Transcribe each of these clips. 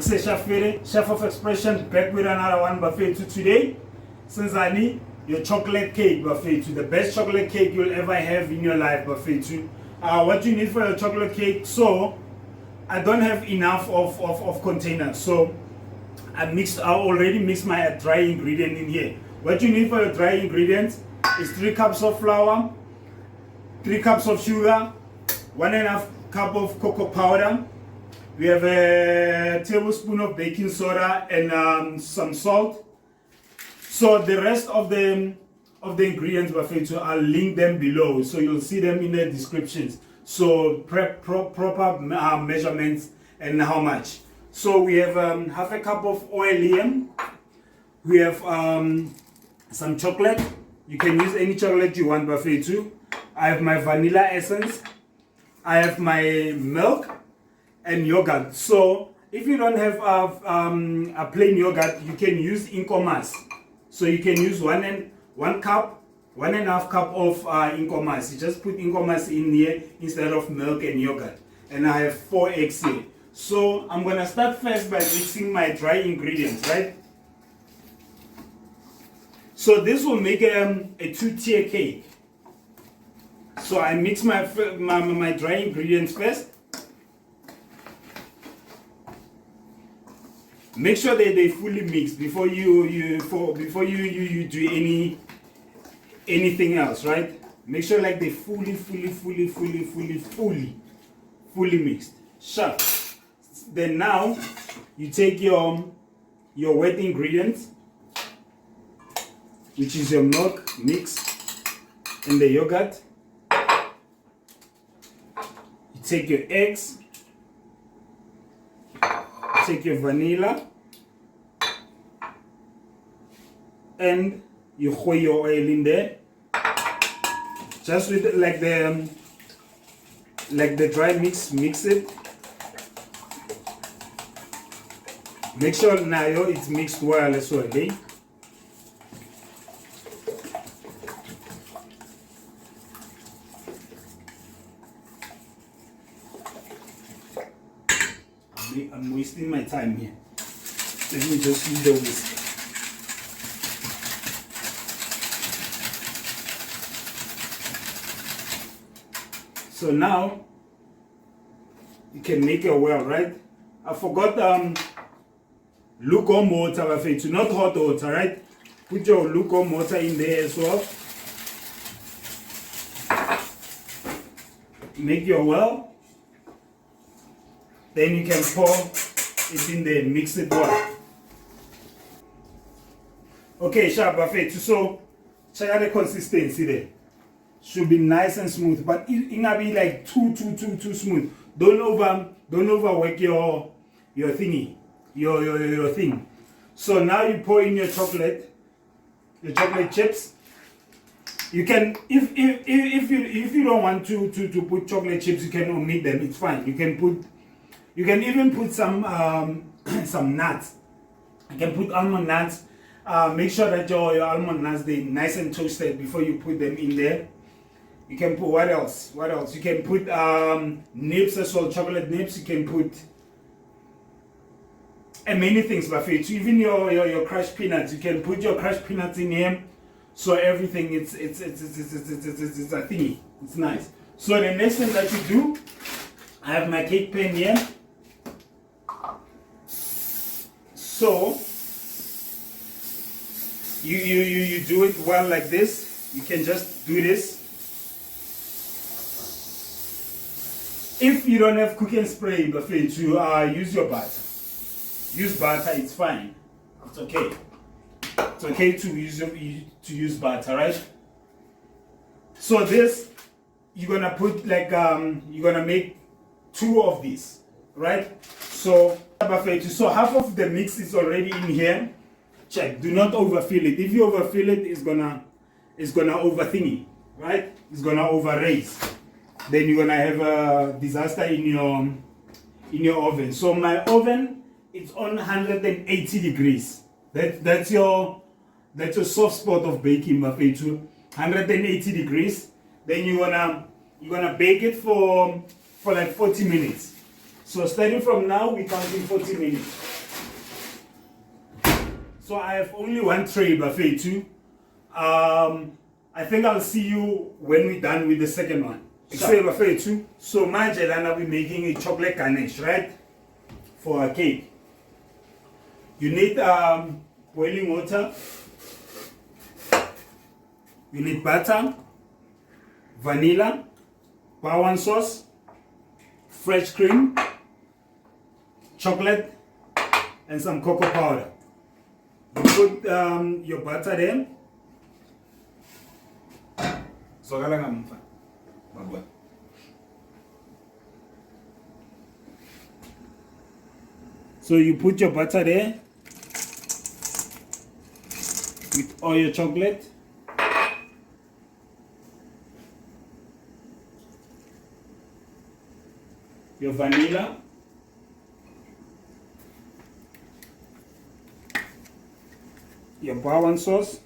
Chef of Expression, back with another one buffet to today. Sinzani, your chocolate cake buffet to the best chocolate cake you'll ever have in your life buffet to. What you need for your chocolate cake, so I don't have enough of containers, so I already mixed my dry ingredient in here. What you need for your dry ingredients is 3 cups of flour, 3 cups of sugar, 1.5 cup of cocoa powder. We have a tablespoon of baking soda and some salt. So the rest of the ingredients buffet, so I'll link them below, so you'll see them in the descriptions. So proper measurements and how much. So we have half a cup of oil here. We have some chocolate. You can use any chocolate you want buffet too. I have my vanilla essence. I have my milk and yogurt. So if you don't have a plain yogurt, you can use Incomas. So you can use 1.5 cup of Incomas. You just put Incomas in here instead of milk and yogurt. And I have 4 eggs here. So I'm gonna start first by mixing my dry ingredients, right? So this will make a 2-tier cake. So I mix my dry ingredients first. Make sure that they fully mix before you do anything else, right? Make sure like they fully mixed. Sure. Then now you take your wet ingredients, which is your milk mix and the yogurt. You take your eggs, take your vanilla, and you pour your oil in there, just with like the dry mix it. Make sure now it's mixed well as well, okay? I'm wasting my time here. Let me just use the whisk. So now you can make your well, right? I forgot lukewarm water, buffet, not hot water, right? Put your lukewarm water in there as well. Make your well. Then you can pour it in there, mix it well. Okay, sharp buffet. So check out the consistency there. Should be nice and smooth, but it not be like too smooth. Don't overwork your thingy, your thing. So now you pour in your chocolate chips. You can, if you don't want to put chocolate chips, you can omit them. It's fine. You can even put some nuts. You can put almond nuts. Make sure that your almond nuts they nice and toasted before you put them in there. You can put what else? You can put nibs as well, chocolate nibs. You can put and many things, buffet. Even your crushed peanuts. You can put your crushed peanuts in here. So everything it's a thingy. It's nice. So the next thing that you do, I have my cake pan here. So you do it well like this. You can just do this. If you don't have cooking spray buffet, to use your butter. Use butter, it's fine. It's okay. It's okay to use butter, right? So this you're gonna put like you're gonna make 2 of these, right? So buffet. So half of the mix is already in here. Check. Do not overfill it. If you overfill it, it's gonna over thingy, right? It's gonna over raise. Then you're gonna have a disaster in your oven. So my oven is on 180 degrees. That's your soft spot of baking buffet to 180 degrees. Then you're gonna bake it for like 40 minutes. So starting from now, we're counting 40 minutes. So I have only one tray, buffet too. I think I'll see you when we're done with the second one. Sure. Buffet too. So manje lana we're making a chocolate ganache, right? For a cake. You need boiling water. You need butter, vanilla, Parmesan sauce, fresh cream, chocolate, and some cocoa powder. You put your butter there. So you put your butter there with all your chocolate. Your vanilla, your Parmesan sauce,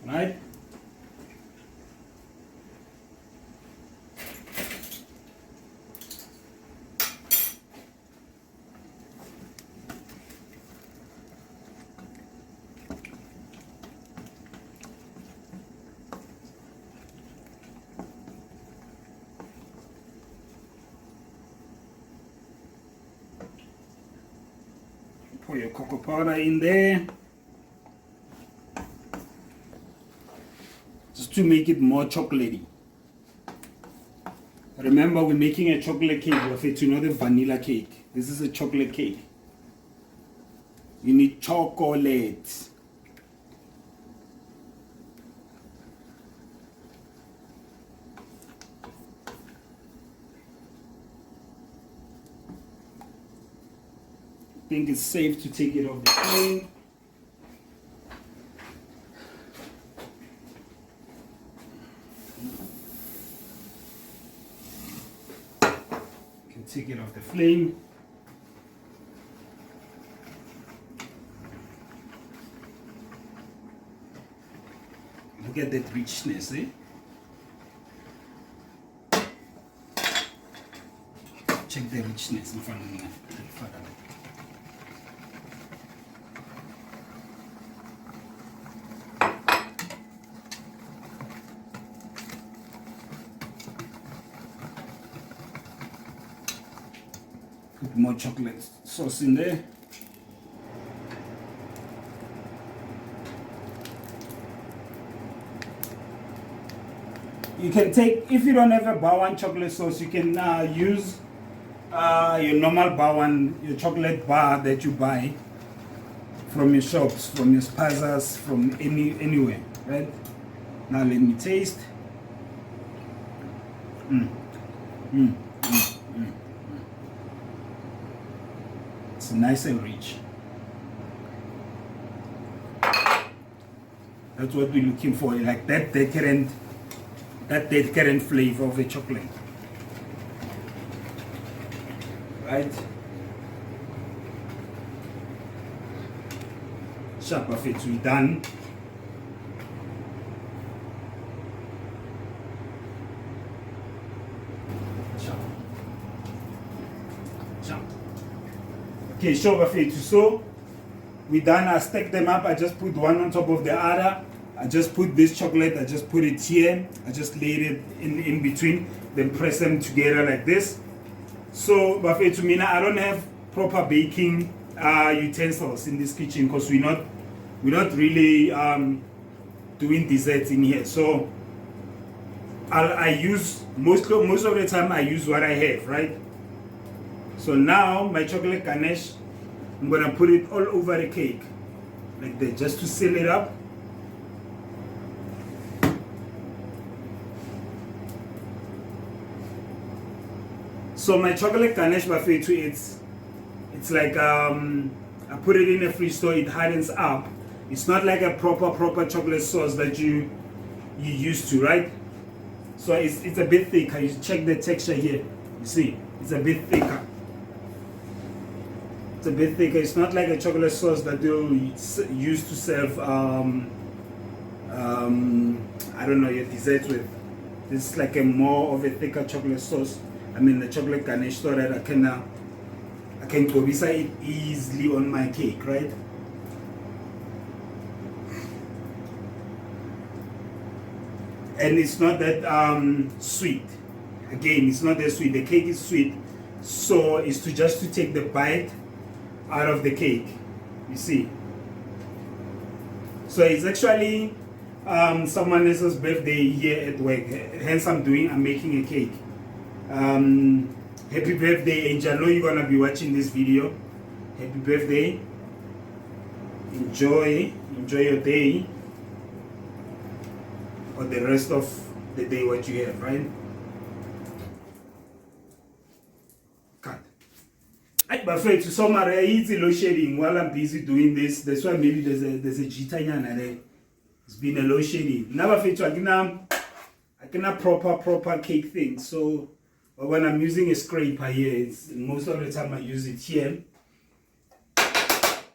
right? Pour your cocoa powder in there just to make it more chocolatey. Remember, we're making a chocolate cake, it's not a vanilla cake. This is a chocolate cake. You need chocolate. I think it's safe to take it off the flame. You can take it off the flame. Look at that richness, eh? Check the richness in front of me. Put more chocolate sauce in there. You can take, if you don't have a Bawan chocolate sauce, you can use your normal Bawan, your chocolate bar that you buy from your shops, from your spazas, from anywhere, right? Now let me taste. It's nice and rich. That's what we're looking for, like that decadent flavor of the chocolate. Right? Sharp of it, we're done. Okay, sure, buffet. So we done. I stack them up. I just put one on top of the other. I just put this chocolate. I just put it here. I just laid it in between. Then press them together like this. So buffet to me now, I don't have proper baking utensils in this kitchen because we're not really doing desserts in here. So I use most of the time I use what I have, right? So now my chocolate ganache, I'm gonna put it all over the cake, like that, just to seal it up. So my chocolate ganache buffet too, it's like I put it in a fridge so it hardens up. It's not like a proper chocolate sauce that you used to, right? So it's a bit thicker. You check the texture here. You see, it's a bit thicker. It's a bit thicker. It's not like a chocolate sauce that they'll use to serve I don't know, your dessert with. This is like a more of a thicker chocolate sauce. I mean the chocolate ganache, so that I can combisa it easily on my cake, right? And it's not that sweet. Again, it's not that sweet. The cake is sweet, so it's just to take the bite out of the cake. You see. So it's actually someone else's birthday here at work. Hence, I'm making a cake. Happy birthday, Angel. I know you're gonna be watching this video. Happy birthday. Enjoy your day, or the rest of the day what you have, right? Cut. But friends, to summarize, it's load shedding while I'm busy doing this. That's why maybe there's a jitanyana there. It's been a load shedding. Now, I can proper cake thing. So when I'm using a scraper here, most of the time I use it here.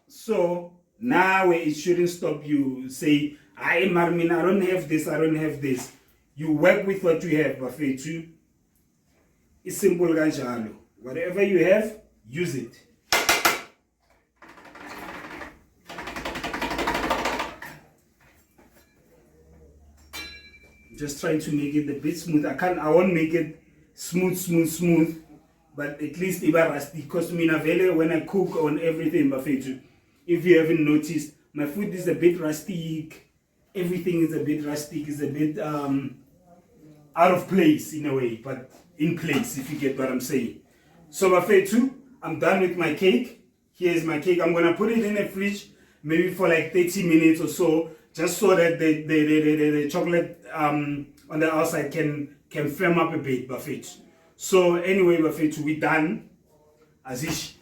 So now it shouldn't stop you. Say, Marmin, I don't have this. You work with what you have, Bafethu. It's simple, kanjalo. Whatever you have, use it. Just trying to make it a bit smooth. I won't make it smooth, but at least it rusty. Because when I cook on everything, Bafethu, if you haven't noticed, my food is a bit rustic. Everything is a bit rustic. It's a bit out of place in a way, but in place, if you get what I'm saying. So Bafethu, I'm done with my cake. Here's my cake. I'm gonna put it in the fridge, maybe for like 30 minutes or so, just so that the chocolate on the outside can firm up a bit, Bafethu. So anyway, Bafethu, we're done. Azish.